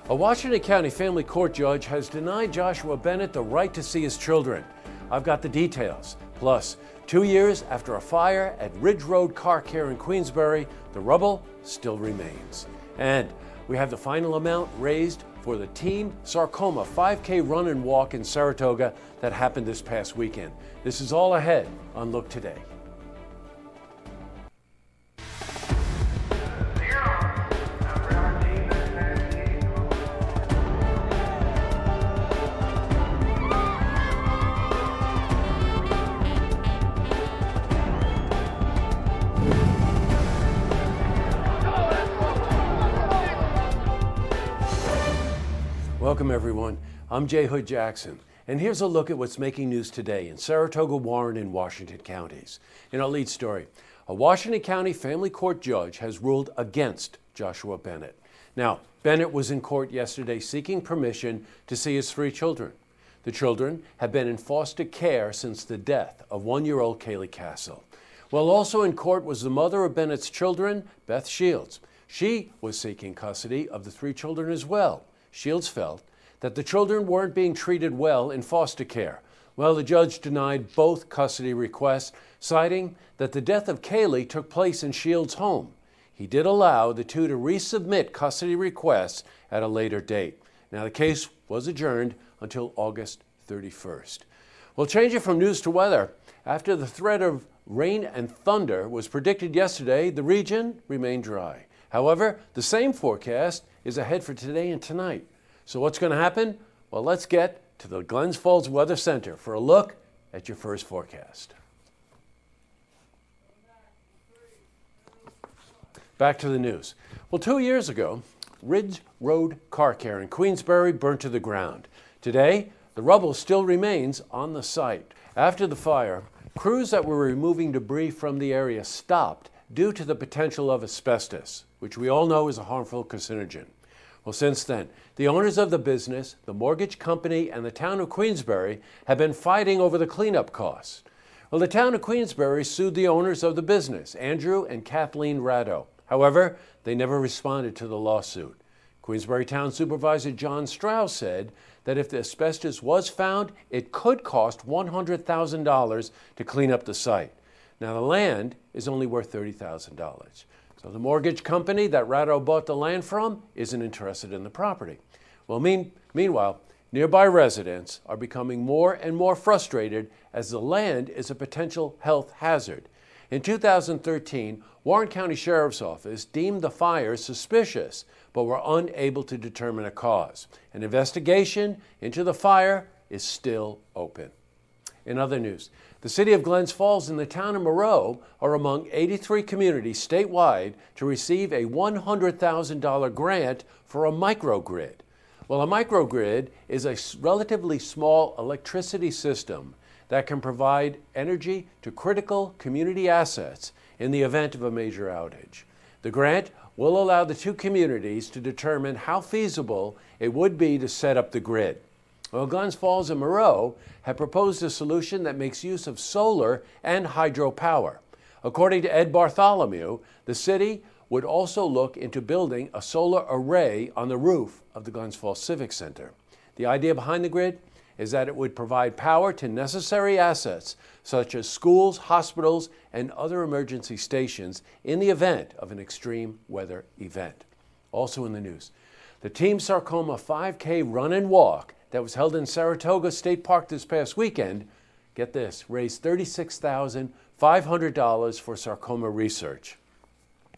A Washington County family court judge has denied Joshua Bennett the right to see his children. I've got the details. Plus, 2 years after a fire at Ridge Road Car Care in Queensbury, the rubble still remains. And we have the final amount raised for the Team Sarcoma 5K run and walk in Saratoga that happened this past weekend. This is all ahead on Look Today. Welcome everyone, I'm Jay Hood Jackson, and here's a look at what's making news today in Saratoga, Warren, and Washington counties. In our lead story, a Washington County family court judge has ruled against Joshua Bennett. Now, Bennett was in court yesterday seeking permission to see his 3 children. The children have been in foster care since the death of 1-year-old Kaylee Castle. Well, also in court was the mother of Bennett's children, Beth Shields. She was seeking custody of the 3 children as well. Shields felt that the children weren't being treated well in foster care. Well, the judge denied both custody requests, citing that the death of Kaylee took place in Shields' home. He did allow the 2 to resubmit custody requests at a later date. Now, the case was adjourned until August 31st. We'll change it from news to weather. After the threat of rain and thunder was predicted yesterday, the region remained dry. However, the same forecast is ahead for today and tonight. So what's going to happen? Well, let's get to the Glens Falls Weather Center for a look at your first forecast. Back to the news. Well, 2 years ago, Ridge Road Car Care in Queensbury burnt to the ground. Today, the rubble still remains on the site. After the fire, crews that were removing debris from the area stopped due to the potential of asbestos, which we all know is a harmful carcinogen. Well, since then, the owners of the business, the mortgage company, and the town of Queensbury have been fighting over the cleanup costs. Well, the town of Queensbury sued the owners of the business, Andrew and Kathleen Ratto. However, they never responded to the lawsuit. Queensbury Town Supervisor John Strauss said that if the asbestos was found, it could cost $100,000 to clean up the site. Now, the land is only worth $30,000. So the mortgage company that Ratto bought the land from isn't interested in the property. Well, meanwhile, nearby residents are becoming more and more frustrated as the land is a potential health hazard. In 2013, Warren County Sheriff's Office deemed the fires suspicious, but were unable to determine a cause. An investigation into the fire is still open. In other news, the city of Glens Falls and the town of Moreau are among 83 communities statewide to receive a $100,000 grant for a microgrid. Well, a microgrid is a relatively small electricity system that can provide energy to critical community assets in the event of a major outage. The grant will allow the 2 communities to determine how feasible it would be to set up the grid. Well, Glens Falls and Moreau have proposed a solution that makes use of solar and hydropower. According to Ed Bartholomew, the city would also look into building a solar array on the roof of the Glens Falls Civic Center. The idea behind the grid is that it would provide power to necessary assets such as schools, hospitals, and other emergency stations in the event of an extreme weather event. Also in the news, the Team Sarcoma 5K run and walk that was held in Saratoga State Park this past weekend, get this, raised $36,500 for sarcoma research.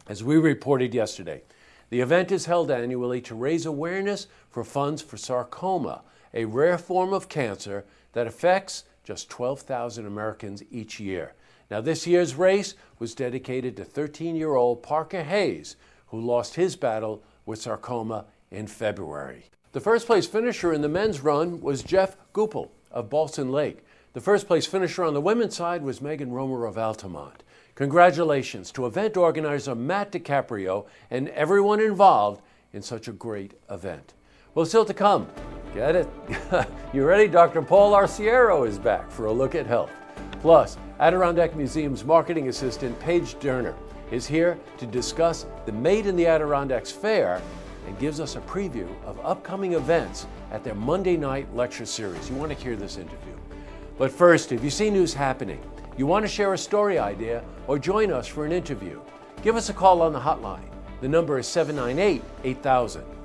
As we reported yesterday, the event is held annually to raise awareness for funds for sarcoma, a rare form of cancer that affects just 12,000 Americans each year. Now, this year's race was dedicated to 13-year-old Parker Hayes, who lost his battle with sarcoma in February. The first place finisher in the men's run was Jeff Goupel of Balsam Lake. The first place finisher on the women's side was Megan Romer of Altamont. Congratulations to event organizer Matt DiCaprio and everyone involved in such a great event. Well, still to come. Get it? You ready? Dr. Paul Arciero is back for a look at health. Plus, Adirondack Museum's marketing assistant Paige Derner is here to discuss the Made in the Adirondacks Fair and gives us a preview of upcoming events at their Monday night lecture series. You want to hear this interview. But first, if you see news happening, you want to share a story idea, or join us for an interview, give us a call on the hotline. The number is 798-8000.